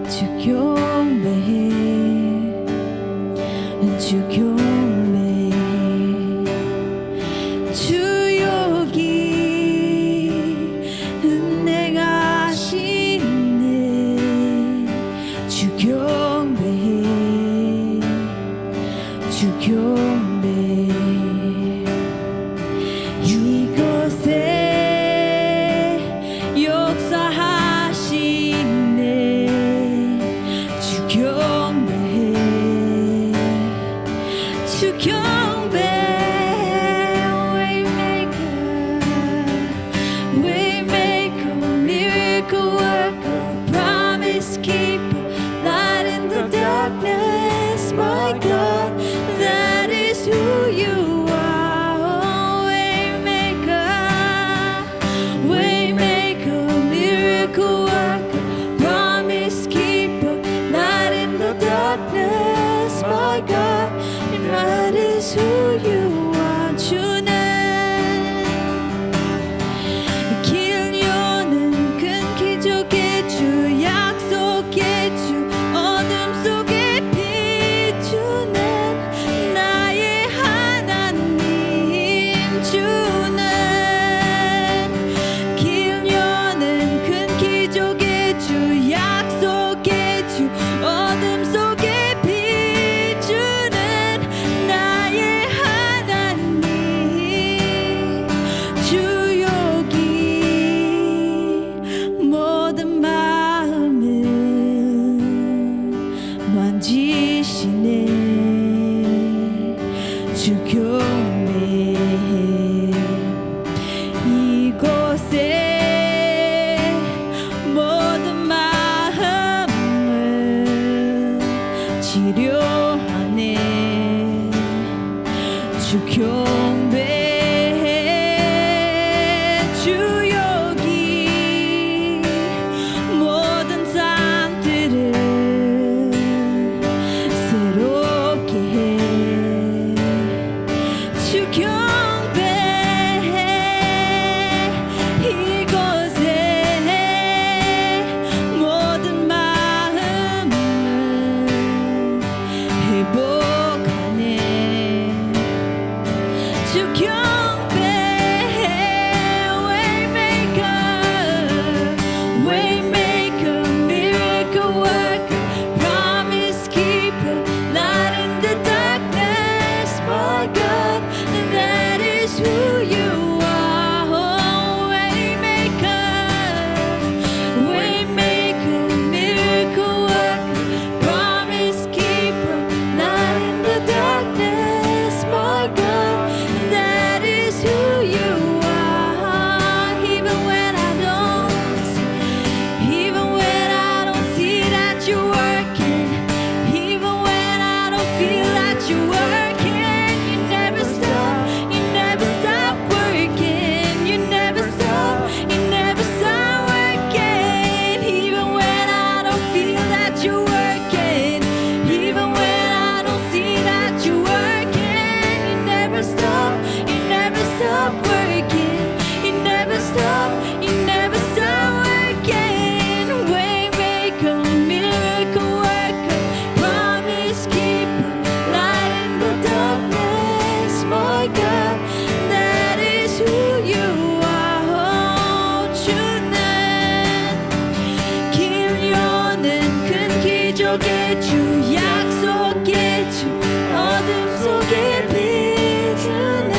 주 경배해 주 경배해 주 여기 은혜가 하시네 주 경배해 주 경배해 이곳에 역사하시네 주 경배해 주 경배해 Waymaker, miracle worker, promise keeper, light in the darkness, my God, that is who you are. Waymaker, miracle worker, promise keeper, light in the darkness, my God, that is who you are. 주는 길 여는 큰 기적의 주 약속의 주 어둠 속에 비추는 나의 하나님 주는 길 여는 큰 기적의 주 약속의 주 어둠 속에 비추는 나의 하나님 주 여기 모든 마음을 만지시네 주 경배해 이곳에 모든 마음을 치료하네 주 경배해 주 여기 모든 삶들을 새롭게 해 주 경배해 이곳에 모든 마음을 회복하네 주 경배해 Waymaker, miracle worker, promise keeper, light in the darkness, my God, that is who you are. Waymaker, miracle worker, promise keeper, light in the darkness, my God, that is who you are. Even when I don't see that you're working, even when I don't feel that you're working, you never stop working, you never stop working. Even when I don't feel that you're working, even when I don't see that you're working, you never stop working, you never stop working. Waymaker, miracle worker, promise keeper, light in the darkness, my God, that is who you are. 주는 길 여는 큰 기적의 주 약속의 주 어둠 속에 비추는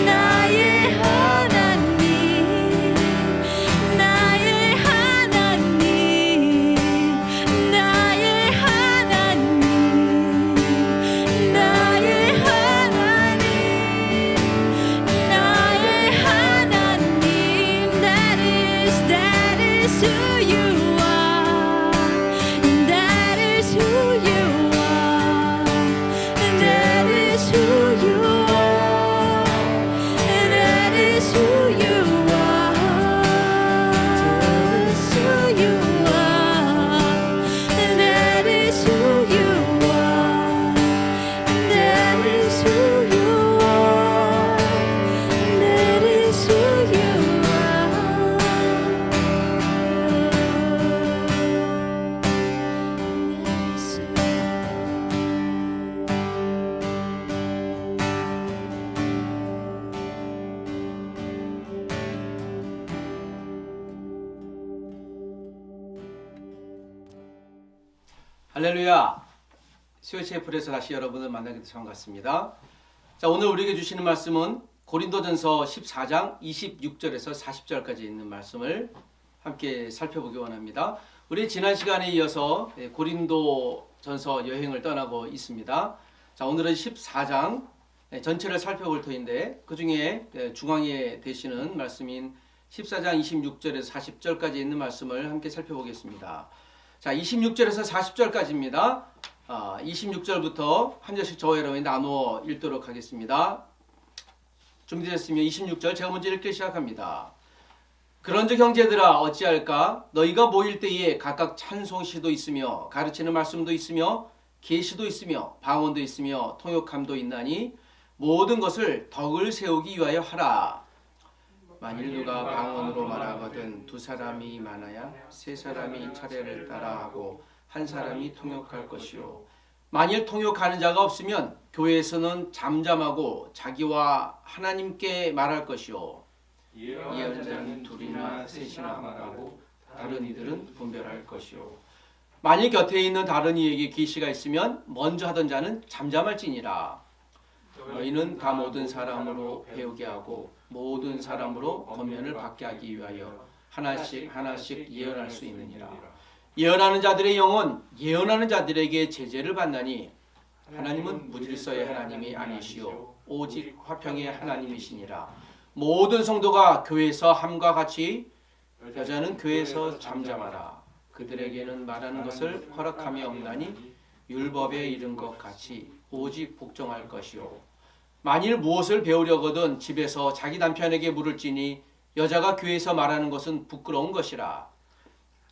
나의 하나님 나의 하나님 나의 하나님 나의 하나님 나의 하나님 that is who you are that is who 할렐루야. 스위치애플에서 다시 여러분을 만나게 돼서 반갑습니다. 자, 오늘 우리에게 주시는 말씀은 고린도전서 14장 26절에서 40절까지 있는 말씀을 함께 살펴보기 원합니다. 우리 지난 시간에 이어서 고린도전서 여행을 떠나고 있습니다. 자, 오늘은 14장 전체를 살펴볼 터인데 그 중에 중앙에 되시는 말씀인 14장 26절에서 40절까지 있는 말씀을 함께 살펴보겠습니다. 자, 26절에서 40절까지입니다. 26절부터 한 절씩 저와 여러분이 나누어 읽도록 하겠습니다. 준비되셨으면 26절 제가 먼저 읽기 시작합니다. 그런즉 형제들아 어찌할까? 너희가 모일 때에 각각 찬송시도 있으며 가르치는 말씀도 있으며 계시도 있으며 방언도 있으며 통역함도 있나니 모든 것을 덕을 세우기 위하여 하라. 만일 누가 방언으로 말하거든 두 사람이 많아야 세 사람이 차례를 따라하고 한 사람이 통역할 것이요. 만일 통역하는 자가 없으면 교회에서는 잠잠하고 자기와 하나님께 말할 것이요. 예언자는 둘이나 셋이나 말하고 다른 이들은 분별할 것이요. 만일 곁에 있는 다른 이에게 계시가 있으면 먼저 하던 자는 잠잠할지니라. 너희는 다 모든 사람으로 배우게 하고 모든 사람으로 권면을 받게 하기 위하여 하나씩 하나씩 예언할 수 있느니라. 예언하는 자들의 영은 예언하는 자들에게 제재를 받나니 하나님은 무질서의 하나님이 아니시오 오직 화평의 하나님이시니라. 모든 성도가 교회에서 함과 같이 여자는 교회에서 잠잠하라. 그들에게는 말하는 것을 허락함이 없나니 율법에 이른 것 같이 오직 복종할 것이요. 만일 무엇을 배우려거든 집에서 자기 남편에게 물을지니 여자가 교회에서 말하는 것은 부끄러운 것이라.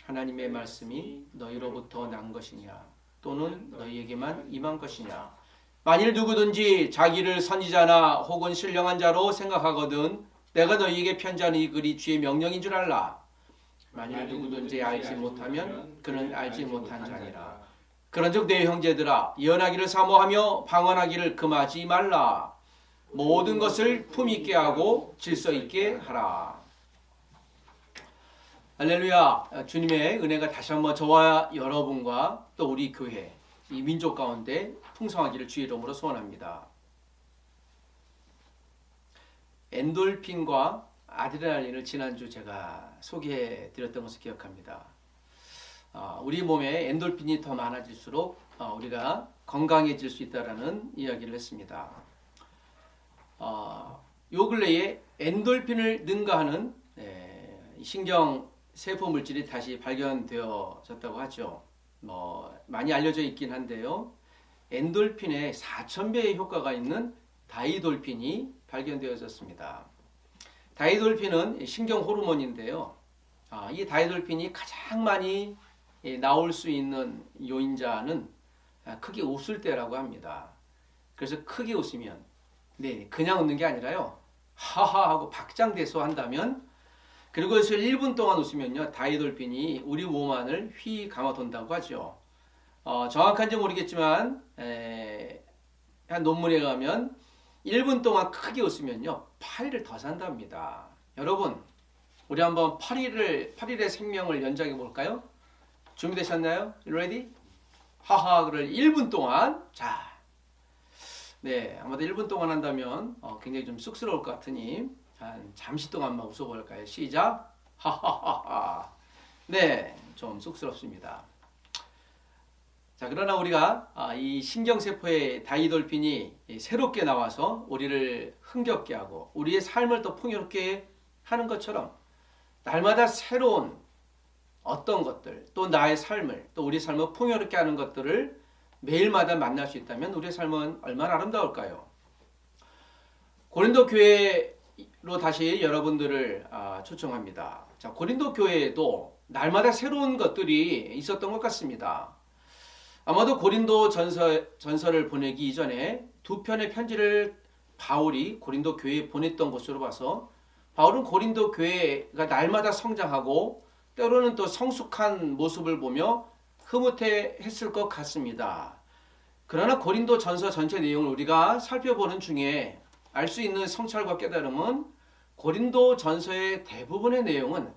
하나님의 말씀이 너희로부터 난 것이냐 또는 너희에게만 임한 것이냐. 만일 누구든지 자기를 선지자나 혹은 신령한 자로 생각하거든 내가 너희에게 편지하는 이 글이 주의 명령인 줄 알라. 만일 누구든지 알지 못하면 그는 알지 못한 자니라. 그런즉 내 형제들아 예언하기를 사모하며 방언하기를 금하지 말라. 모든 것을 품 있게 하고 질서 있게 하라. 할렐루야. 주님의 은혜가 다시 한번 저와 여러분과 또 우리 교회 이 민족 가운데 풍성하기를 주의 이름으로 소원합니다. 엔돌핀과 아드레날린을 지난주 제가 소개해 드렸던 것을 기억합니다. 우리 몸에 엔돌핀이 더 많아질수록 우리가 건강해질 수 있다는 이야기를 했습니다. 요 근래에 엔돌핀을 능가하는 신경 세포 물질이 다시 발견되어졌다고 하죠. 많이 알려져 있긴 한데요. 엔돌핀의 4000배의 효과가 있는 다이돌핀이 발견되어졌습니다. 다이돌핀은 신경 호르몬인데요. 이 다이돌핀이 가장 많이 나올 수 있는 요인자는 크게 웃을 때라고 합니다. 그래서 크게 웃으면 그냥 웃는 게 아니라요. 하하 하고 박장대소 한다면 그리고 그래서 1분 동안 웃으면요. 다이돌핀이 우리 몸 안을 휘 감아 돈다고 하죠. 정확한지 모르겠지만 한 논문에 가면 1분 동안 크게 웃으면요. 8일을 더 산답니다. 여러분 우리 한번 8일의 생명을 연장해 볼까요? 준비되셨나요? Ready? 하하를 1분 동안 아마도 1분 동안 한다면 굉장히 좀 쑥스러울 것 같으니 한 잠시 동안만 웃어볼까요? 시작! 하하하하. 좀 쑥스럽습니다. 자, 그러나 우리가 이 신경세포의 다이돌핀이 새롭게 나와서 우리를 흥겹게 하고 우리의 삶을 더 풍요롭게 하는 것처럼 날마다 새로운 어떤 것들 또 나의 삶을 또 우리 삶을 풍요롭게 하는 것들을 매일마다 만날 수 있다면 우리의 삶은 얼마나 아름다울까요? 고린도 교회로 다시 여러분들을 초청합니다. 자, 고린도 교회에도 날마다 새로운 것들이 있었던 것 같습니다. 아마도 고린도 전서를 보내기 이전에 두 편의 편지를 바울이 고린도 교회에 보냈던 것으로 봐서 바울은 고린도 교회가 날마다 성장하고 때로는 또 성숙한 모습을 보며 흐뭇해했을 것 같습니다. 그러나 고린도 전서 전체 내용을 우리가 살펴보는 중에 알 수 있는 성찰과 깨달음은 고린도 전서의 대부분의 내용은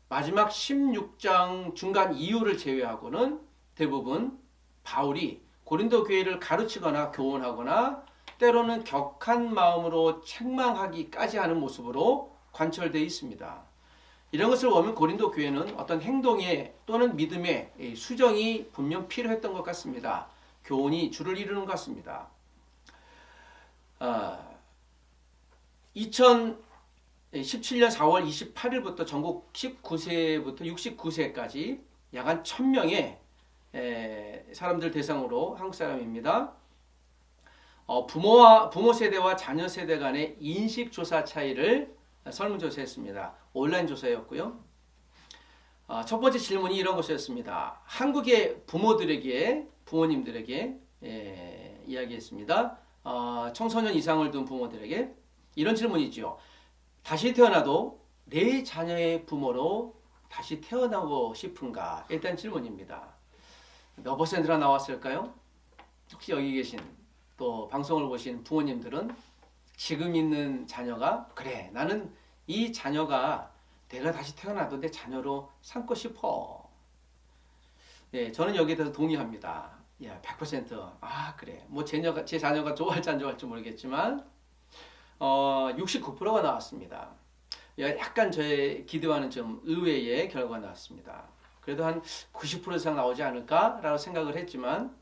마지막 16장 중간 이후를 제외하고는 대부분 바울이 고린도 교회를 가르치거나 교훈하거나 때로는 격한 마음으로 책망하기까지 하는 모습으로 관철되어 있습니다. 이런 것을 보면 고린도 교회는 어떤 행동에 또는 믿음에 수정이 분명 필요했던 것 같습니다. 교훈이 주를 이루는 것 같습니다. 2017년 4월 28일부터 전국 19세부터 69세까지 약 한 1000명의 사람들 대상으로 한국 사람입니다. 부모 세대와 자녀 세대 간의 인식 조사 차이를 설문조사했습니다. 온라인 조사였고요. 첫 번째 질문이 이런 것이었습니다. 한국의 부모님들에게 이야기했습니다. 청소년 이상을 둔 부모들에게 이런 질문이죠. 다시 태어나도 내 자녀의 부모로 다시 태어나고 싶은가? 일단 질문입니다. 몇 퍼센트나 나왔을까요? 혹시 여기 계신 또 방송을 보신 부모님들은 지금 있는 자녀가 그래 나는 이 자녀가 내가 다시 태어나도 내 자녀로 삼고 싶어. 네, 저는 여기에 대해서 동의합니다. 100%. 그래. 뭐 제 자녀가 좋아할지 안 좋아할지 모르겠지만 69%가 나왔습니다. 약간 저의 기대와는 좀 의외의 결과가 나왔습니다. 그래도 한 90% 이상 나오지 않을까라고 생각을 했지만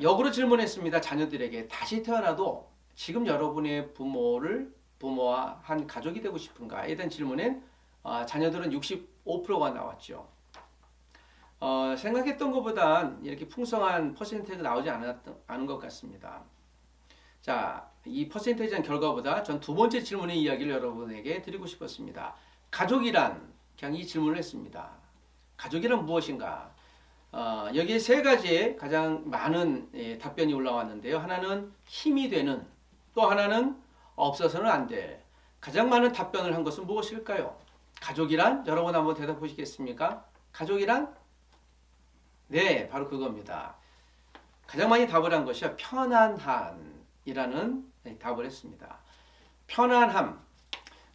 역으로 질문했습니다. 자녀들에게 다시 태어나도 지금 여러분의 부모와 한 가족이 되고 싶은가에 대한 질문엔 자녀들은 65%가 나왔죠. 생각했던 것보단 이렇게 풍성한 퍼센테이지가 나오지 않은 것 같습니다. 자, 이 퍼센테이지한 결과보다 전 두 번째 질문의 이야기를 여러분에게 드리고 싶었습니다. 가족이란 그냥 이 질문을 했습니다. 가족이란 무엇인가? 여기에 세 가지의 가장 많은 답변이 올라왔는데요. 하나는 힘이 되는, 또 하나는 없어서는 안 될. 가장 많은 답변을 한 것은 무엇일까요? 가족이란? 여러분 한번 대답해 보시겠습니까? 가족이란? 네, 바로 그겁니다. 가장 많이 답을 한 것이 편안함이라는 답을 했습니다. 편안함.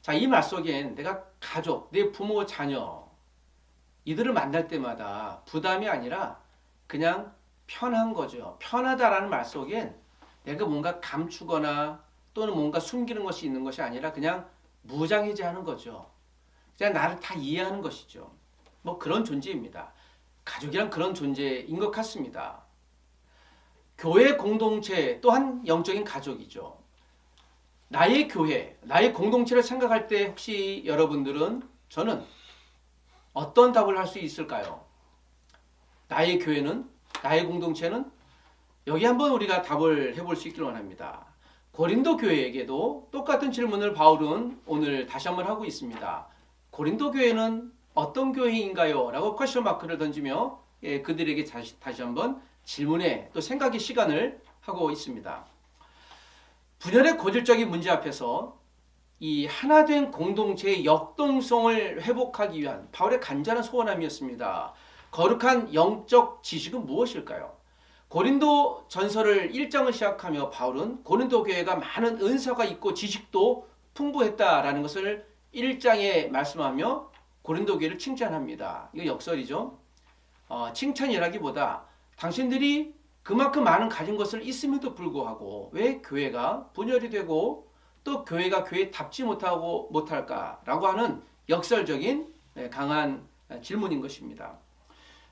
자, 이 말 속엔 내가 가족, 내 부모, 자녀 이들을 만날 때마다 부담이 아니라 그냥 편한 거죠. 편하다라는 말 속엔 내가 뭔가 감추거나 또는 뭔가 숨기는 것이 있는 것이 아니라 그냥 무장해제하는 거죠. 그냥 나를 다 이해하는 것이죠. 뭐 그런 존재입니다. 가족이란 그런 존재인 것 같습니다. 교회 공동체 또한 영적인 가족이죠. 나의 교회, 나의 공동체를 생각할 때 혹시 여러분들은 저는 어떤 답을 할 수 있을까요? 나의 교회는, 나의 공동체는 여기 한번 우리가 답을 해볼 수 있길 원합니다. 고린도 교회에게도 똑같은 질문을 바울은 오늘 다시 한번 하고 있습니다. 고린도 교회는 어떤 교회인가요? 라고 퀘스천 마크를 던지며 그들에게 다시 한번 질문에 또 생각의 시간을 하고 있습니다. 분열의 고질적인 문제 앞에서 이 하나된 공동체의 역동성을 회복하기 위한 바울의 간절한 소원함이었습니다. 거룩한 영적 지식은 무엇일까요? 고린도 전서를 1장을 시작하며 바울은 고린도 교회가 많은 은사가 있고 지식도 풍부했다라는 것을 1장에 말씀하며 고린도 교회를 칭찬합니다. 이거 역설이죠. 칭찬이라기보다 당신들이 그만큼 많은 가진 것을 있음에도 불구하고 왜 교회가 분열이 되고 또 교회가 교회답지 못할까라고 하는 역설적인 강한 질문인 것입니다.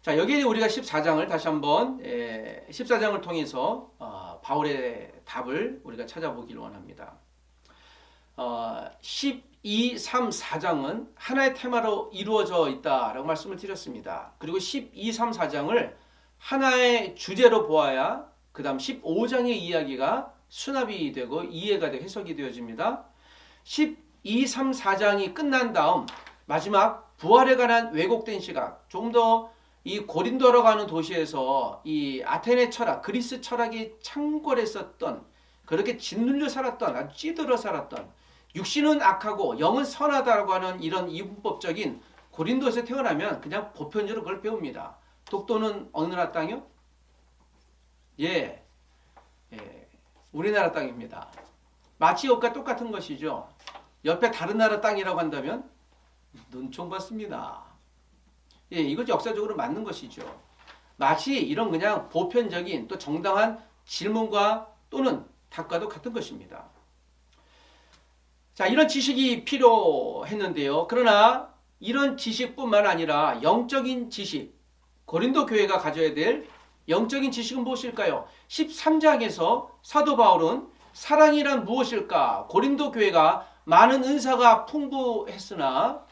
자, 여기에 우리가 14장을 다시 한번 14장을 통해서 바울의 답을 우리가 찾아보기를 원합니다. 12, 3, 4장은 하나의 테마로 이루어져 있다라고 말씀을 드렸습니다. 그리고 12, 3, 4장을 하나의 주제로 보아야 그 다음 15장의 이야기가 수납이 되고 이해가 되고 해석이 되어집니다. 12, 3, 4장이 끝난 다음 마지막 부활에 관한 왜곡된 시각, 조금 더 이 고린도라고 하는 도시에서 이 아테네 철학, 그리스 철학이 창궐했었던, 그렇게 짓눌려 살았던, 아주 찌들어 살았던, 육신은 악하고 영은 선하다라고 하는 이런 이분법적인 고린도에서 태어나면 그냥 보편적으로 그걸 배웁니다. 독도는 어느 나라 땅이요? 우리나라 땅입니다. 마치 여기가 똑같은 것이죠. 옆에 다른 나라 땅이라고 한다면 눈총 받습니다. 이것 역사적으로 맞는 것이죠. 마치 이런 그냥 보편적인 또 정당한 질문과 또는 답과도 같은 것입니다. 자, 이런 지식이 필요했는데요. 그러나 이런 지식뿐만 아니라 영적인 지식, 고린도 교회가 가져야 될 영적인 지식은 무엇일까요? 13장에서 사도 바울은 사랑이란 무엇일까? 고린도 교회가 많은 은사가 풍부했으나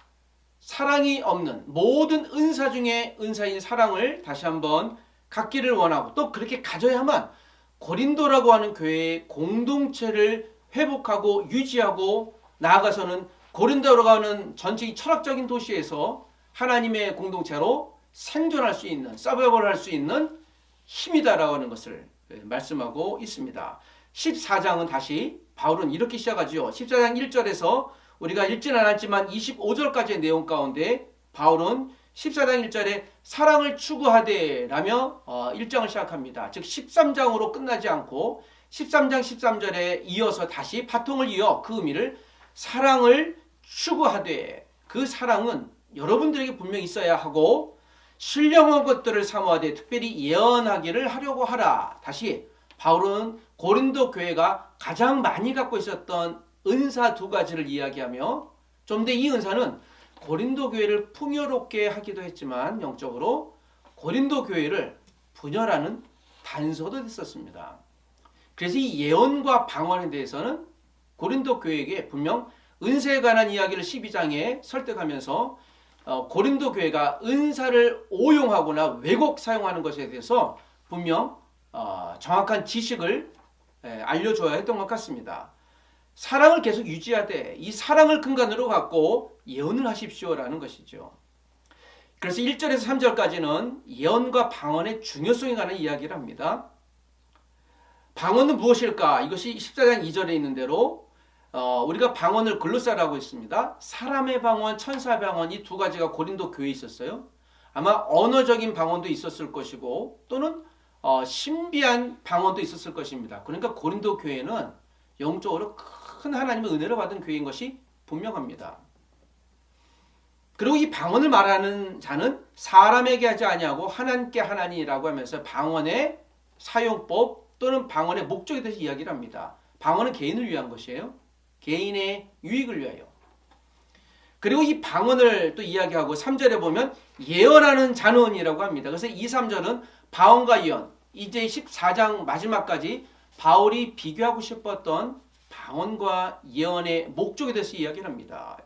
사랑이 없는 모든 은사 중에 은사인 사랑을 다시 한번 갖기를 원하고 또 그렇게 가져야만 고린도라고 하는 교회의 공동체를 회복하고 유지하고 나아가서는 고린도라고 하는 전체적인 철학적인 도시에서 하나님의 공동체로 생존할 수 있는, 서바이벌 할 수 있는 힘이다라고 하는 것을 말씀하고 있습니다. 14장은 다시 바울은 이렇게 시작하죠. 14장 1절에서 우리가 읽지는 않았지만 25절까지의 내용 가운데 바울은 14장 1절에 사랑을 추구하되 라며 1장을 시작합니다. 즉 13장으로 끝나지 않고 13장 13절에 이어서 다시 바통을 이어 그 의미를 사랑을 추구하되, 그 사랑은 여러분들에게 분명히 있어야 하고 신령한 것들을 사모하되 특별히 예언하기를 하려고 하라. 다시 바울은 고린도 교회가 가장 많이 갖고 있었던 은사 두 가지를 이야기하며 좀 더 이 은사는 고린도 교회를 풍요롭게 하기도 했지만 영적으로 고린도 교회를 분열하는 단서도 됐었습니다. 그래서 이 예언과 방언에 대해서는 고린도 교회에게 분명 은사에 관한 이야기를 12장에 설득하면서 고린도 교회가 은사를 오용하거나 왜곡 사용하는 것에 대해서 분명 정확한 지식을 알려줘야 했던 것 같습니다. 사랑을 계속 유지하되 이 사랑을 근간으로 갖고 예언을 하십시오라는 것이죠. 그래서 1절에서 3절까지는 예언과 방언의 중요성에 관한 이야기를 합니다. 방언은 무엇일까? 이것이 14장 2절에 있는 대로 우리가 방언을 글로사라고 했습니다. 사람의 방언, 천사 방언 이 두 가지가 고린도 교회에 있었어요. 아마 언어적인 방언도 있었을 것이고 또는 신비한 방언도 있었을 것입니다. 그러니까 고린도 교회는 영적으로 큰 하나님의 은혜를 받은 교회인 것이 분명합니다. 그리고 이 방언을 말하는 자는 사람에게 하지 아니하고 하나님께 하나니라고 하면서 방언의 사용법 또는 방언의 목적에 대해서 이야기를 합니다. 방언은 개인을 위한 것이에요. 개인의 유익을 위하여. 그리고 이 방언을 또 이야기하고 3절에 보면 예언하는 자는이라고 합니다. 그래서 2, 3절은 방언과 예언, 이제 14장 마지막까지 바울이 비교하고 싶었던 방언과 예언의 목적에 대해서 이야기를 합니다.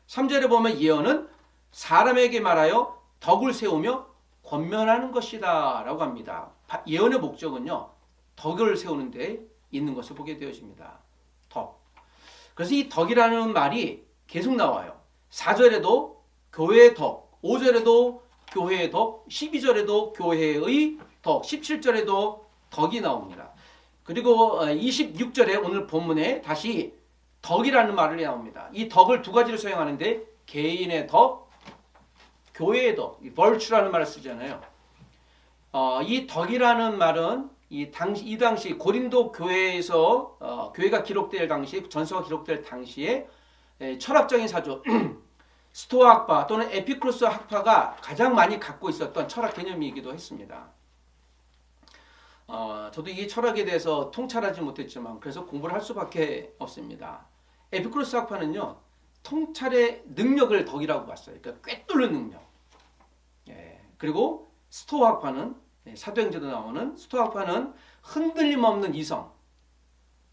3절에 보면 예언은 사람에게 말하여 덕을 세우며 권면하는 것이다 라고 합니다. 예언의 목적은요, 덕을 세우는 데 있는 것을 보게 되어집니다. 덕. 그래서 이 덕이라는 말이 계속 나와요. 4절에도 교회의 덕, 5절에도 교회의 덕, 12절에도 교회의 덕, 17절에도 덕이 나옵니다. 그리고 26절에 오늘 본문에 다시 덕이라는 말이 나옵니다. 이 덕을 두 가지로 사용하는데 개인의 덕, 교회의 덕, virtue라는 말을 쓰잖아요. 이 덕이라는 말은 이 당시 고린도 교회에서 교회가 기록될 당시, 전서가 기록될 당시에 철학적인 사조 스토아 학파 또는 에피쿠로스 학파가 가장 많이 갖고 있었던 철학 개념이기도 했습니다. 저도 이 철학에 대해서 통찰하지 못했지만 그래서 공부를 할 수밖에 없습니다. 에피쿠로스 학파는요, 통찰의 능력을 덕이라고 봤어요. 그러니까 꿰뚫는 능력. 그리고 스토아 학파는 사도행전에 나오는 스토아 학파는 흔들림 없는 이성,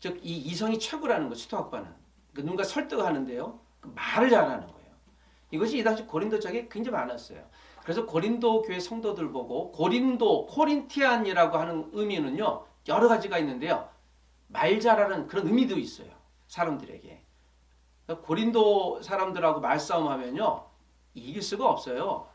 즉 이 이성이 최고라는 거. 스토아 학파는 누군가 설득하는데요, 말을 잘하는 거예요. 이것이 이 당시 고린도 쪽에 굉장히 많았어요. 그래서 고린도 교회 성도들 보고 코린티안이라고 하는 의미는요, 여러 가지가 있는데요, 말 잘하는 그런 의미도 있어요. 사람들에게. 고린도 사람들하고 말싸움하면요, 이길 수가 없어요.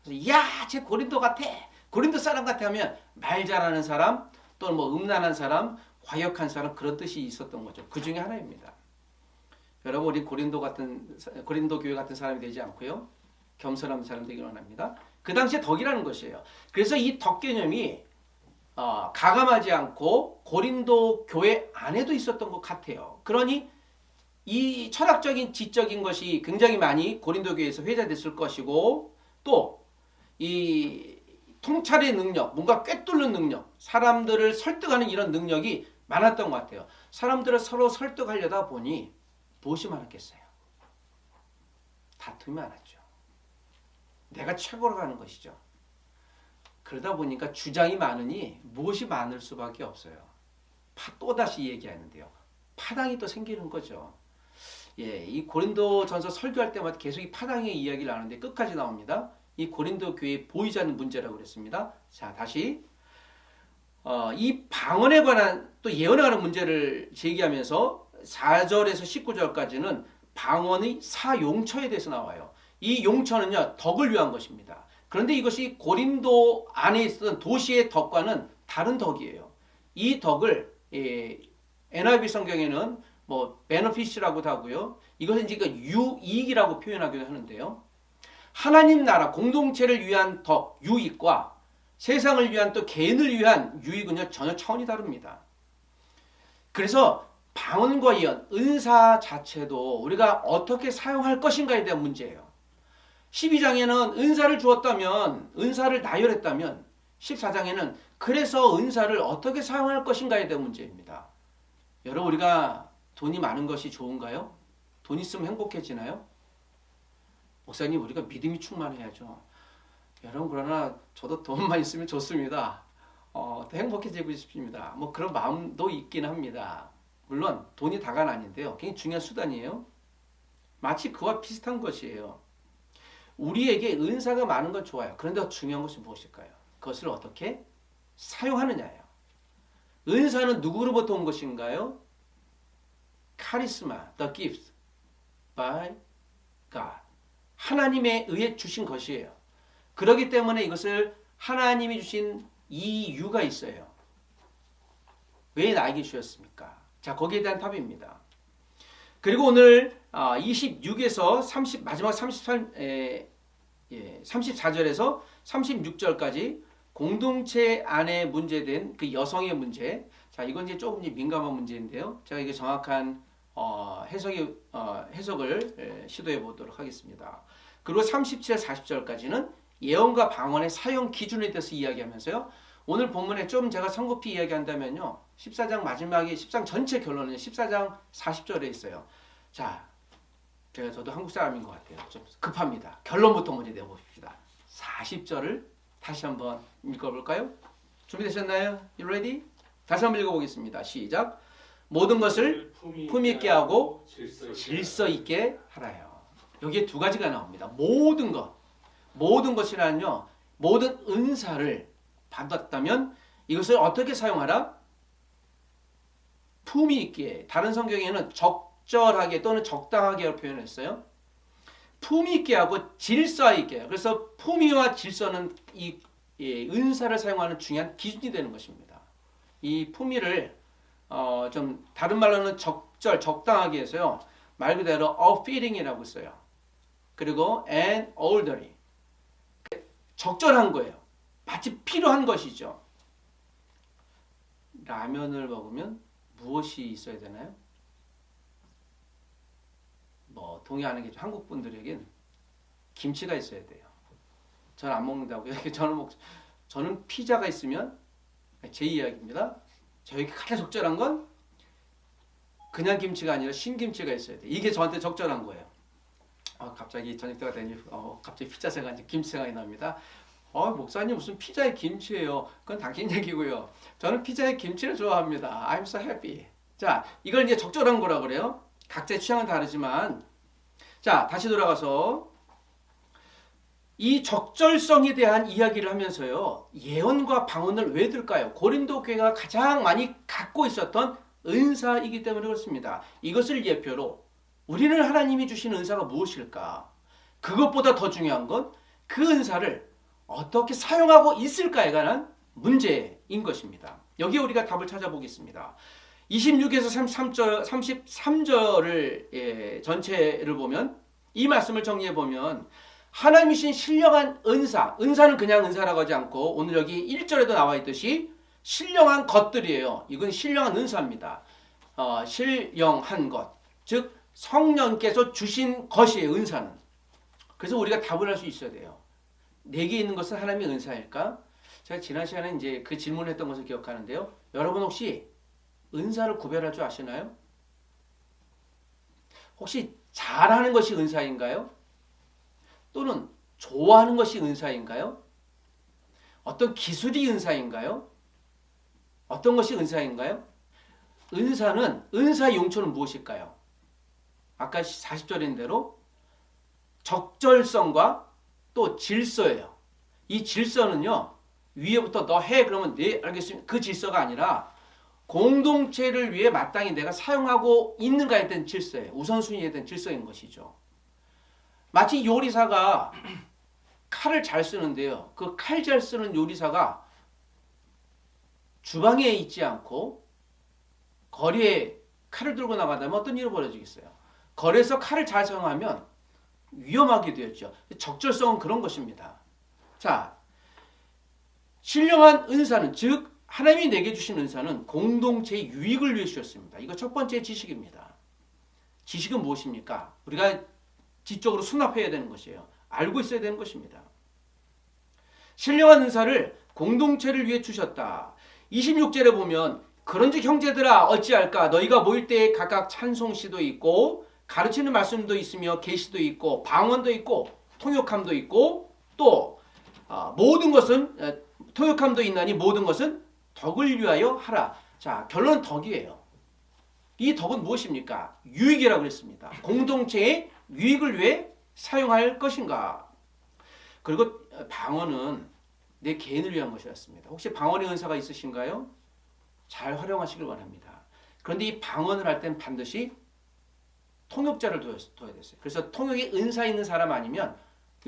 그래서 야, 쟤 고린도 같아, 고린도 사람 같아 하면 말 잘하는 사람 또는 뭐 음란한 사람, 과역한 사람, 그런 뜻이 있었던 거죠. 그 중에 하나입니다. 여러분, 우리 고린도 교회 같은 사람이 되지 않고요, 겸손한 사람 되기를 원합니다. 그 당시에 덕이라는 것이에요. 그래서 이 덕 개념이 가감하지 않고 고린도 교회 안에도 있었던 것 같아요. 그러니 이 철학적인 지적인 것이 굉장히 많이 고린도 교회에서 회자됐을 것이고, 또 이 통찰의 능력, 뭔가 꿰뚫는 능력, 사람들을 설득하는 이런 능력이 많았던 것 같아요. 사람들을 서로 설득하려다 보니 무엇이 많았겠어요? 다툼이 많았죠. 내가 최고로 가는 것이죠. 그러다 보니까 주장이 많으니 무엇이 많을 수밖에 없어요. 또다시 얘기하는데요. 파당이 또 생기는 거죠. 예, 이 고린도전서 설교할 때마다 계속 이 파당의 이야기를 하는데 끝까지 나옵니다. 이 고린도 교회에 보이지 않는 문제라고 그랬습니다. 자, 다시 이 방언에 관한 또 예언에 관한 문제를 제기하면서 4절에서 19절까지는 방언의 사용처에 대해서 나와요. 이 용처는요, 덕을 위한 것입니다. 그런데 이것이 고린도 안에 있었던 도시의 덕과는 다른 덕이에요. 이 덕을 NIV 성경에는 뭐 benefit이라고도 하고요. 이것은 이제 유익이라고 표현하기도 하는데요. 하나님 나라 공동체를 위한 덕, 유익과 세상을 위한 또 개인을 위한 유익은요, 전혀 차원이 다릅니다. 그래서 방언과 예언, 은사 자체도 우리가 어떻게 사용할 것인가에 대한 문제예요. 12장에는 은사를 주었다면, 은사를 나열했다면 14장에는 그래서 은사를 어떻게 사용할 것인가에 대한 문제입니다. 여러분, 우리가 돈이 많은 것이 좋은가요? 돈 있으면 행복해지나요? 목사님, 우리가 믿음이 충만해야죠. 여러분, 그러나 저도 돈만 있으면 좋습니다. 더 행복해지고 싶습니다. 뭐 그런 마음도 있긴 합니다. 물론 돈이 다가 아닌데요. 굉장히 중요한 수단이에요. 마치 그와 비슷한 것이에요. 우리에게 은사가 많은 건 좋아요. 그런데 중요한 것이 무엇일까요? 그것을 어떻게 사용하느냐예요. 은사는 누구로부터 온 것인가요? 카리스마, the gift by God. 하나님에 의해 주신 것이에요. 그렇기 때문에 이것을 하나님이 주신 이유가 있어요. 왜 나에게 주셨습니까? 자, 거기에 대한 답입니다. 그리고 오늘 26에서 30, 마지막 34절에서 36절까지 공동체 안에 문제된 그 여성의 문제. 자, 이건 이제 조금 민감한 문제인데요. 제가 이게 정확한 해석을 시도해 보도록 하겠습니다. 그리고 37, 40절까지는 예언과 방언의 사용 기준에 대해서 이야기하면서요. 오늘 본문에 좀 제가 성급히 이야기한다면요. 14장 마지막에 14장 전체 결론은 14장 40절에 있어요. 자, 저도 한국 사람인 것 같아요. 좀 급합니다. 결론부터 먼저 내봅시다. 40절을 다시 한번 읽어볼까요? 준비되셨나요? You ready? 다시 한번 읽어보겠습니다. 시작. 모든 것을 품위 있게 하고 질서 있게 하라요. 여기에 두 가지가 나옵니다. 모든 것. 모든 것이라는요. 모든 은사를 받았다면 이것을 어떻게 사용하라? 품위 있게. 다른 성경에는 적절하게 또는 적당하게 표현했어요. 품위 있게 하고 질서 있게. 그래서 품위와 질서는 이 은사를 사용하는 중요한 기준이 되는 것입니다. 이 품위를 좀 다른 말로는 적당하게 해서요. 말 그대로 fitting이라고 써요. 그리고 and orderly. 적절한 거예요. 마치 필요한 것이죠. 라면을 먹으면 무엇이 있어야 되나요? 뭐 동의하는 게 한국 분들에겐 김치가 있어야 돼요. 저는 안 먹는다고요. 저는 피자가 있으면 제 이야기입니다. 저에게 가장 적절한 건 그냥 김치가 아니라 신김치가 있어야 돼요. 이게 저한테 적절한 거예요. 갑자기 저녁 때가 되니 갑자기 피자 생각이 김치 생각이 납니다. 목사님 무슨 피자에 김치예요? 그건 당신 얘기고요. 저는 피자에 김치를 좋아합니다. I'm so happy. 자, 이걸 이제 적절한 거라 그래요. 각자의 취향은 다르지만, 자, 다시 돌아가서 이 적절성에 대한 이야기를 하면서요. 예언과 방언을 왜 들까요? 고린도 교회가 가장 많이 갖고 있었던 은사이기 때문에 그렇습니다. 이것을 예표로 우리는 하나님이 주신 은사가 무엇일까? 그것보다 더 중요한 건 그 은사를 어떻게 사용하고 있을까에 관한 문제인 것입니다. 여기에 우리가 답을 찾아보겠습니다. 26에서 33절을 전체를 보면 이 말씀을 정리해 보면 하나님이 주신 신령한 은사는 그냥 은사라고 하지 않고 오늘 여기 1절에도 나와 있듯이 신령한 것들이에요. 이건 신령한 은사입니다. 신령한 것, 즉 성령께서 주신 것이에요. 은사는. 그래서 우리가 답을 할 수 있어야 돼요. 내게 있는 것은 하나님의 은사일까? 제가 지난 시간에 이제 그 질문했던 것을 기억하는데요. 여러분 혹시 은사를 구별할 줄 아시나요? 혹시 잘하는 것이 은사인가요? 또는 좋아하는 것이 은사인가요? 어떤 기술이 은사인가요? 어떤 것이 은사인가요? 은사 용처는 무엇일까요? 아까 40절인 대로 적절성과 또 질서예요. 이 질서는요, 위에부터 너 해 그러면 네 알겠습니다. 그 질서가 아니라 공동체를 위해 마땅히 내가 사용하고 있는가에 대한 질서예요. 우선순위에 대한 질서인 것이죠. 마치 요리사가 칼을 잘 쓰는데요. 그 칼 잘 쓰는 요리사가 주방에 있지 않고 거리에 칼을 들고 나가다면 어떤 일이 벌어지겠어요? 거리에서 칼을 잘 사용하면 위험하게 되었죠. 적절성은 그런 것입니다. 자, 신령한 은사는 즉 하나님이 내게 주신 은사는 공동체의 유익을 위해 주셨습니다. 이거 첫 번째 지식입니다. 지식은 무엇입니까? 우리가 지적으로 수납해야 되는 것이에요. 알고 있어야 되는 것입니다. 신령한 은사를 공동체를 위해 주셨다. 26절에 보면 그런즉 형제들아 어찌할까 너희가 모일 때에 각각 찬송시도 있고 가르치는 말씀도 있으며 계시도 있고 방언도 있고 통역함도 있고 또 모든 것은 통역함도 있나니 모든 것은 덕을 위하여 하라. 자, 결론은 덕이에요. 이 덕은 무엇입니까? 유익이라고 그랬습니다. 공동체의 유익을 위해 사용할 것인가? 그리고 방언은 내 개인을 위한 것이었습니다. 혹시 방언의 은사가 있으신가요? 잘 활용하시길 원합니다. 그런데 이 방언을 할 땐 반드시 통역자를 둬야 됐어요. 그래서 통역에 은사 있는 사람 아니면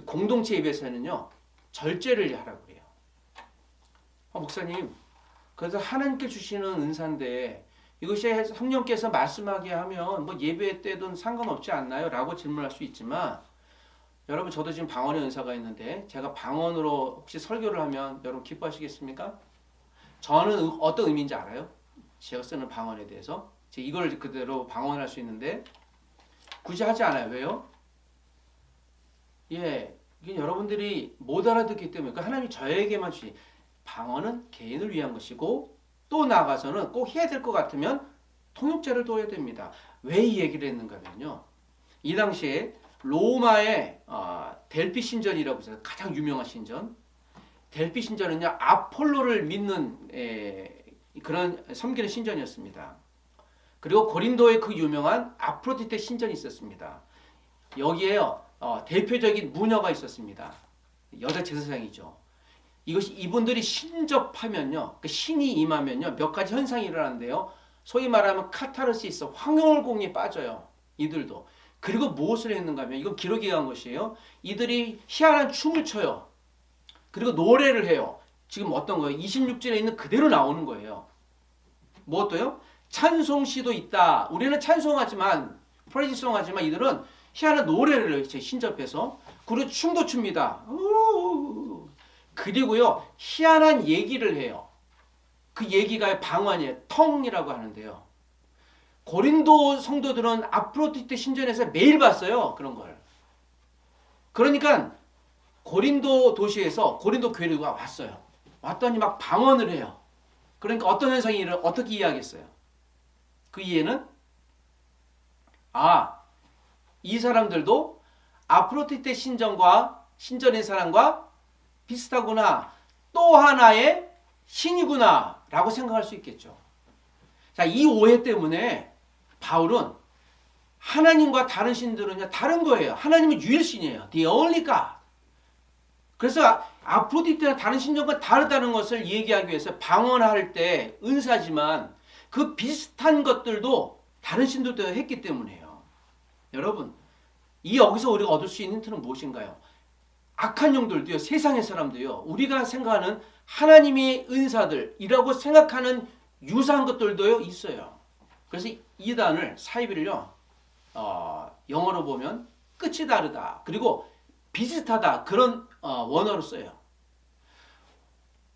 공동체 입에서는요 절제를 하라고 그래요. 목사님, 그래서 하나님께 주시는 은사인데 이것이 성령께서 말씀하게 하면 뭐 예배 때든 상관없지 않나요? 라고 질문할 수 있지만 여러분 저도 지금 방언의 은사가 있는데 제가 방언으로 혹시 설교를 하면 여러분 기뻐하시겠습니까? 저는 어떤 의미인지 알아요? 제가 쓰는 방언에 대해서 이걸 그대로 방언할 수 있는데 굳이 하지 않아요. 왜요? 예, 이게 여러분들이 못 알아듣기 때문에 그러니까 하나님이 저에게만 주신 방언은 개인을 위한 것이고 또 나아가서는 꼭 해야 될 것 같으면 통역자를 둬야 됩니다. 왜 이 얘기를 했는가 하면요. 이 당시에 로마의 델피 신전이라고 해서 가장 유명한 신전. 델피 신전은요. 아폴로를 믿는 그런 섬기는 신전이었습니다. 그리고 고린도에 그 유명한 아프로디테 신전이 있었습니다. 여기에요. 대표적인 무녀가 있었습니다. 여자 제사장이죠. 이것이 이분들이 신접하면요, 그 신이 임하면요, 몇 가지 현상이 일어나는데요. 소위 말하면 카타르시스, 황홀공에 빠져요. 이들도. 그리고 무엇을 했는가 하면 이건 기록에 의한 것이에요. 이들이 희한한 춤을 춰요. 그리고 노래를 해요. 지금 어떤 거예요? 26절에 있는 그대로 나오는 거예요. 무엇도요? 찬송시도 있다. 우리는 찬송하지만 프레이즈송 하지만 이들은 희한한 노래를 해요. 신접해서. 그리고 춤도 춥니다. 그리고요, 희한한 얘기를 해요. 그 얘기가 방언이에요. 텅이라고 하는데요. 고린도 성도들은 아프로디테 신전에서 매일 봤어요. 그런 걸. 그러니까 고린도 도시에서 고린도 교회가 왔어요. 왔더니 막 방언을 해요. 그러니까 어떤 현상이 어떻게 이해하겠어요? 그 이해는 이 사람들도 아프로디테 신전의 사람과 비슷하구나. 또 하나의 신이구나. 라고 생각할 수 있겠죠. 자, 이 오해 때문에 바울은 하나님과 다른 신들은요, 다른 거예요. 하나님은 유일신이에요. The only God. 그래서 아프로디테나 다른 신전과 다르다는 것을 얘기하기 위해서 방언할 때 은사지만 그 비슷한 것들도 다른 신들도 했기 때문에요. 여러분, 여기서 우리가 얻을 수 있는 힌트는 무엇인가요? 악한 영들도요, 세상의 사람도요, 우리가 생각하는 하나님의 은사들이라고 생각하는 유사한 것들도요, 있어요. 그래서 이단을, 사이비를요, 영어로 보면 끝이 다르다. 그리고 비슷하다. 그런 원어로 써요.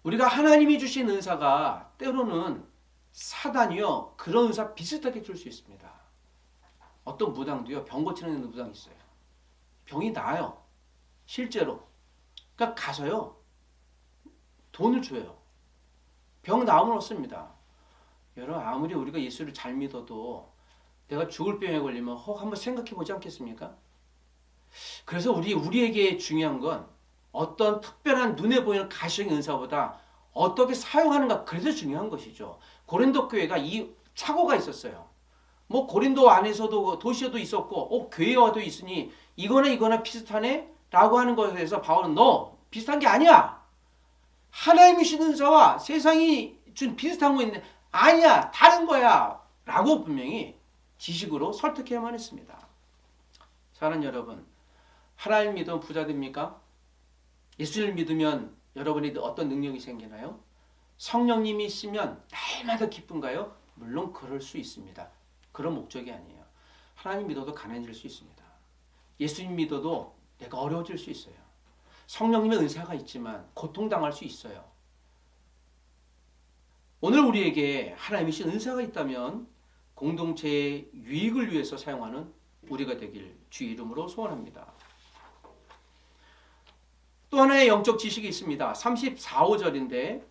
우리가 하나님이 주신 은사가 때로는 사단이요, 그런 은사 비슷하게 줄 수 있습니다. 어떤 무당도요, 병 고치는 무당이 있어요. 병이 나아요. 실제로. 그러니까 가서요, 돈을 줘요. 병 나으면 얻습니다. 여러분 아무리 우리가 예수를 잘 믿어도 내가 죽을 병에 걸리면 한번 생각해 보지 않겠습니까? 그래서 우리에게 중요한 건 어떤 특별한 눈에 보이는 가시적인 은사보다 어떻게 사용하는가, 그래서 중요한 것이죠. 고린도 교회가 이 착오가 있었어요. 뭐 고린도 안에서도 도시에도 있었고 교회와도 있으니 이거나 비슷하네? 라고 하는 것에 대해서 바울은 너 비슷한 게 아니야. 하나님이 주신 은사와 세상이 준 비슷한 거 있는데 아니야, 다른 거야 라고 분명히 지식으로 설득해야만 했습니다. 사랑하는 여러분, 하나님 믿으면 부자 됩니까? 예수를 믿으면 여러분이 어떤 능력이 생기나요? 성령님이 있으면 날마다 기쁜가요? 물론 그럴 수 있습니다. 그런 목적이 아니에요. 하나님 믿어도 가난해질 수 있습니다. 예수님 믿어도 내가 어려워질 수 있어요. 성령님의 은사가 있지만 고통당할 수 있어요. 오늘 우리에게 하나님이 주신 은사가 있다면 공동체의 유익을 위해서 사용하는 우리가 되길 주의 이름으로 소원합니다. 또 하나의 영적 지식이 있습니다. 34~5절인데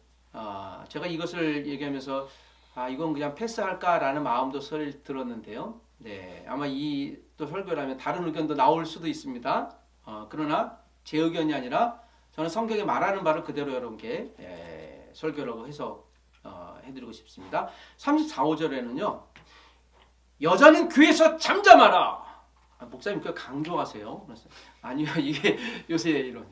제가 이것을 얘기하면서 이건 그냥 패스할까라는 마음도 들었는데요. 네, 아마 이 또 설교를 하면 다른 의견도 나올 수도 있습니다. 그러나 제 의견이 아니라 저는 성경에 말하는 바를 그대로 여러분께 설교라고 해서 해드리고 싶습니다. 34~5절에는요. 여자는 교회에서 잠잠하라. 목사님 그 강조하세요. 그래서 아니요, 이게 요새 이런.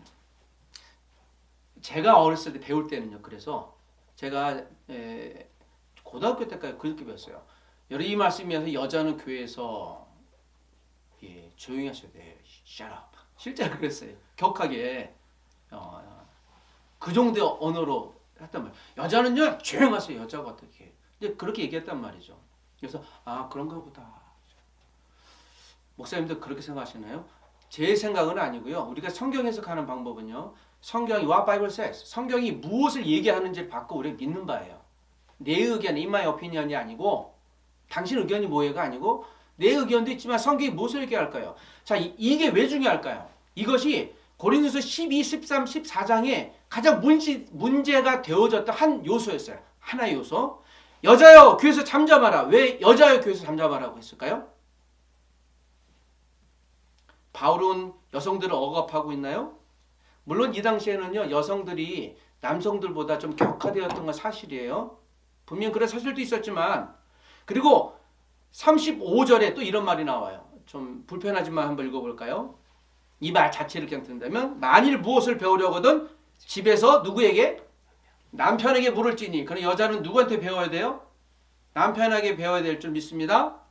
제가 어렸을 때 배울 때는요. 그래서 제가 고등학교 때까지 그렇게 배웠어요. 여러분 이 말씀이어서 여자는 교회에서 조용히 하셔야 돼요. Shut up. 실제로 그랬어요. 격하게 그 정도의 언어로 했단 말이에요. 여자는요 조용하세요. 여자가 어떻게 이제 그렇게 얘기했단 말이죠. 그래서 그런가 보다. 목사님도 그렇게 생각하시나요? 제 생각은 아니고요. 우리가 성경 해석하는 방법은요. 성경이 What Bible says, 성경이 무엇을 얘기하는지를 받고 우리가 믿는 바예요. 내 의견, in my opinion이 아니고 당신 의견이 뭐예요가 아니고 내 의견도 있지만 성경이 무엇을 얘기할까요? 자, 이게 왜 중요할까요? 이것이 고린도서 12, 13, 14장에 가장 문제가 되어졌던 한 요소였어요. 하나의 요소. 여자여 교회에서 잠잠하라. 왜 여자여 교회에서 잠잠하라고 했을까요? 바울은 여성들을 억압하고 있나요? 물론 이 당시에는요 여성들이 남성들보다 좀 격화되었던 건 사실이에요. 분명 그런 사실도 있었지만, 그리고 35절에 또 이런 말이 나와요. 좀 불편하지만 한번 읽어볼까요? 이 말 자체를 그냥 든다면 만일 무엇을 배우려거든 집에서 누구에게? 남편에게 물을지니. 그럼 여자는 누구한테 배워야 돼요? 남편에게 배워야 될 줄 믿습니다.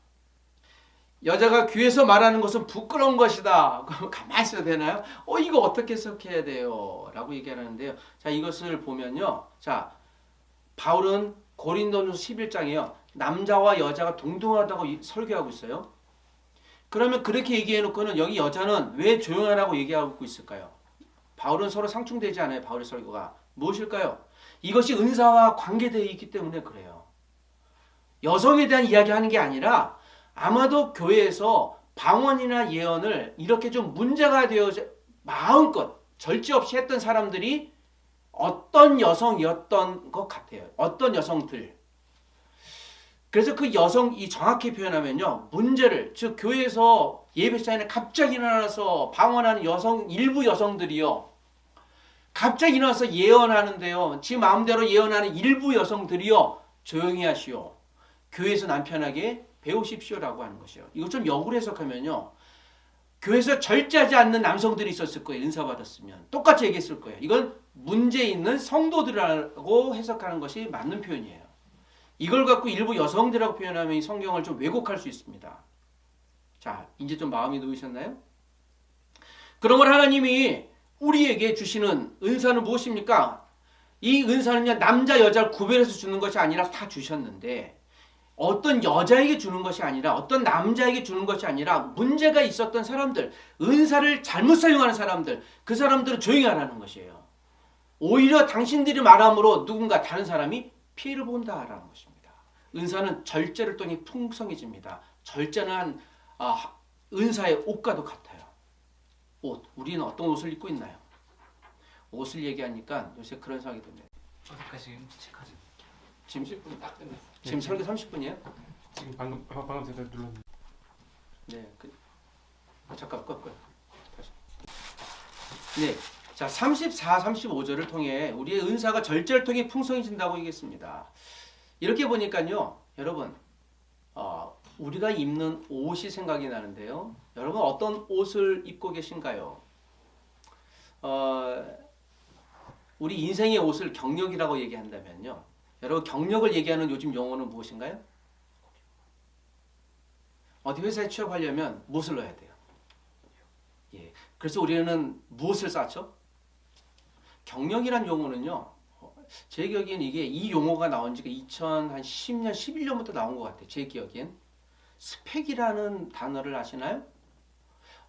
여자가 교회에서 말하는 것은 부끄러운 것이다. 그럼 가만히 있어야 되나요? 이거 어떻게 해석해야 돼요? 라고 얘기하는데요. 자, 이것을 보면요. 자, 바울은 고린도전서 11장에요. 남자와 여자가 동등하다고 설교하고 있어요. 그러면 그렇게 얘기해놓고는 여기 여자는 왜 조용하라고 얘기하고 있을까요? 바울은 서로 상충되지 않아요. 바울의 설교가. 무엇일까요? 이것이 은사와 관계되어 있기 때문에 그래요. 여성에 대한 이야기하는 게 아니라 아마도 교회에서 방언이나 예언을 이렇게 좀 문제가 되어 마음껏 절제 없이 했던 사람들이 어떤 여성이었던 것 같아요. 어떤 여성들. 그래서 그 여성이 정확히 표현하면요. 문제를, 즉 교회에서 예배 시간에 갑자기 일어나서 방언하는 일부 여성들이요. 갑자기 일어나서 예언하는데요. 지 마음대로 예언하는 일부 여성들이요. 조용히 하시오. 교회에서 남편에게 배우십시오라고 하는 것이요. 이거 좀 역으로 해석하면요. 교회에서 절제하지 않는 남성들이 있었을 거예요. 은사 받았으면. 똑같이 얘기했을 거예요. 이건 문제 있는 성도들이라고 해석하는 것이 맞는 표현이에요. 이걸 갖고 일부 여성들이라고 표현하면 이 성경을 좀 왜곡할 수 있습니다. 자, 이제 좀 마음이 놓이셨나요? 그러면 하나님이 우리에게 주시는 은사는 무엇입니까? 이 은사는요, 남자, 여자를 구별해서 주는 것이 아니라 다 주셨는데, 어떤 여자에게 주는 것이 아니라, 어떤 남자에게 주는 것이 아니라, 문제가 있었던 사람들, 은사를 잘못 사용하는 사람들, 그 사람들은 조용히 하라는 것이에요. 오히려 당신들이 말함으로 누군가 다른 사람이 피해를 본다라는 것입니다. 은사는 절제를 통해 풍성해집니다. 절제는 은사의 옷과도 같아요. 옷, 우리는 어떤 옷을 입고 있나요? 옷을 얘기하니까 요새 그런 생각이 듭니다. 어디까지 체크하지? 지금 10분 딱 끝났어. 지금 설교 30분이에요? 지금 방금 제가 눌렀는데. 네. 잠깐 꺼. 다시. 네. 자, 34, 35절을 통해 우리의 은사가 절제를 통해 풍성해진다고 얘기했습니다. 이렇게 보니까요, 여러분, 우리가 입는 옷이 생각이 나는데요. 여러분 어떤 옷을 입고 계신가요? 우리 인생의 옷을 경력이라고 얘기한다면요. 여러분 경력을 얘기하는 요즘 용어는 무엇인가요? 어디 회사에 취업하려면 무엇을 넣어야 돼요? 예. 그래서 우리는 무엇을 쌓죠? 경력이란 용어는요. 제 기억엔 이 용어가 나온 지가 2010년, 11년부터 나온 것 같아요. 제 기억엔. 스펙이라는 단어를 아시나요?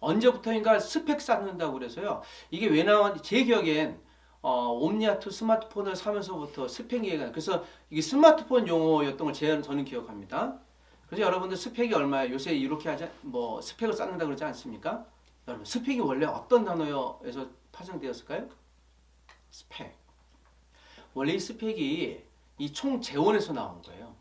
언제부터인가 스펙 쌓는다고 그래서요. 이게 왜 나왔는지 제 기억엔 옴니아2 스마트폰을 사면서부터 스펙이 얘기가 그래서 이게 스마트폰 용어였던 걸 저는 기억합니다. 그래서 여러분들 스펙이 얼마예요? 요새 이렇게 하자 뭐 스펙을 쌓는다 그러지 않습니까? 여러분 스펙이 원래 어떤 단어에서 파생되었을까요? 스펙. 원래 이 스펙이 이 총 재원에서 나온 거예요.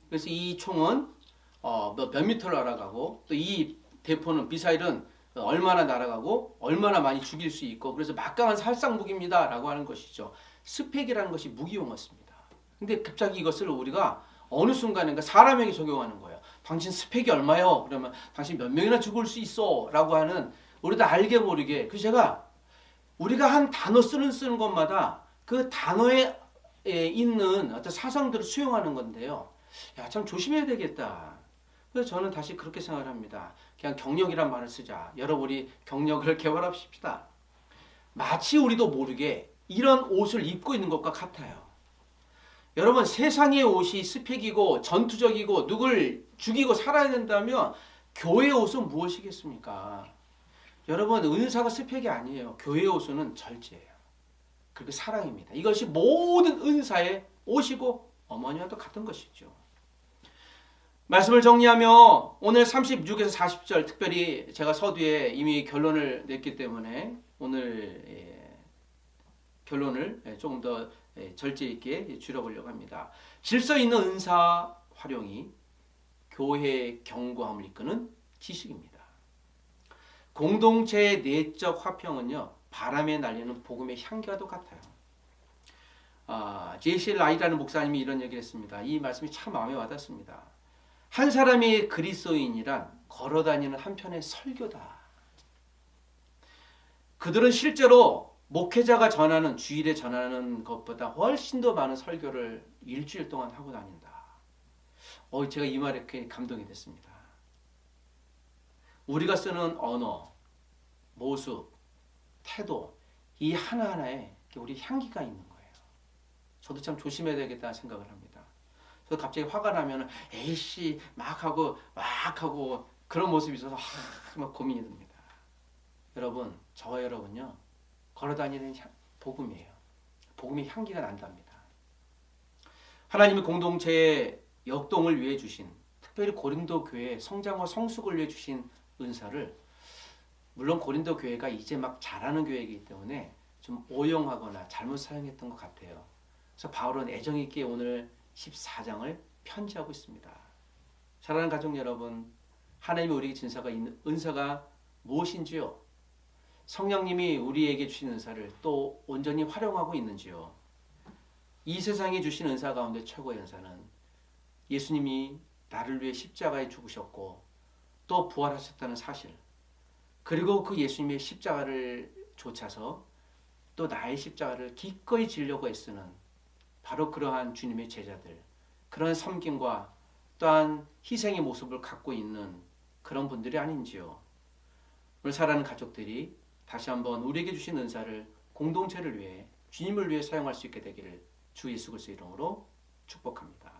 그래서 이 총은 몇 미터를 날아가고 또 이 대포는 미사일은 얼마나 날아가고 얼마나 많이 죽일 수 있고 그래서 막강한 살상 무기입니다 라고 하는 것이죠. 스펙이라는 것이 무기 용어였습니다. 근데 갑자기 이것을 우리가 어느 순간인가 사람에게 적용하는 거예요. 당신 스펙이 얼마요? 그러면 당신 몇 명이나 죽을 수 있어 라고 하는 우리도 알게 모르게 그래서 제가 우리가 한 단어 쓰는 것마다 그 단어에 있는 어떤 사상들을 수용하는 건데요. 야, 참 조심해야 되겠다. 그래서 저는 다시 그렇게 생각을 합니다. 그냥 경력이란 말을 쓰자. 여러분이 경력을 개발합시다. 마치 우리도 모르게 이런 옷을 입고 있는 것과 같아요. 여러분 세상의 옷이 스펙이고 전투적이고 누굴 죽이고 살아야 된다면 교회의 옷은 무엇이겠습니까? 여러분 은사가 스펙이 아니에요. 교회의 옷은 절제예요. 그리고 사랑입니다. 이것이 모든 은사의 옷이고 어머니와도 같은 것이죠. 말씀을 정리하며 오늘 36에서 40절 특별히 제가 서두에 이미 결론을 냈기 때문에 오늘 결론을 조금 더 절제 있게 줄여보려고 합니다. 질서 있는 은사 활용이 교회의 견고함을 이끄는 지식입니다. 공동체의 내적 화평은요 바람에 날리는 복음의 향기와도 같아요. J.C. 라이라는 목사님이 이런 얘기를 했습니다. 이 말씀이 참 마음에 와닿습니다. 한 사람이 그리스도인이란 걸어다니는 한편의 설교다. 그들은 실제로 목회자가 전하는 주일에 전하는 것보다 훨씬 더 많은 설교를 일주일 동안 하고 다닌다. 제가 이 말에 굉장히 감동이 됐습니다. 우리가 쓰는 언어, 모습, 태도 이 하나하나에 우리 향기가 있는 거예요. 저도 참 조심해야 되겠다는 생각을 합니다. 그래서 갑자기 화가 나면 에이씨 막 하고 그런 모습이 있어서 막 고민이 듭니다. 여러분 저와 여러분요 걸어다니는 복음이에요. 복음의 향기가 난답니다. 하나님이 공동체의 역동을 위해 주신 특별히 고린도 교회 성장과 성숙을 위해 주신 은사를 물론 고린도 교회가 이제 막 잘하는 교회이기 때문에 좀 오용하거나 잘못 사용했던 것 같아요. 그래서 바울은 애정 있게 오늘 14장을 편지하고 있습니다. 사랑하는 가족 여러분, 하나님이 우리에게 준 은사가 무엇인지요? 성령님이 우리에게 주신 은사를 또 온전히 활용하고 있는지요? 이 세상에 주신 은사 가운데 최고의 은사는 예수님이 나를 위해 십자가에 죽으셨고 또 부활하셨다는 사실, 그리고 그 예수님의 십자가를 좇아서 또 나의 십자가를 기꺼이 지려고 애쓰는 바로 그러한 주님의 제자들, 그런 섬김과 또한 희생의 모습을 갖고 있는 그런 분들이 아닌지요. 오늘 사랑하는 가족들이 다시 한번 우리에게 주신 은사를 공동체를 위해 주님을 위해 사용할 수 있게 되기를 주 예수 그리스도의 이름으로 축복합니다.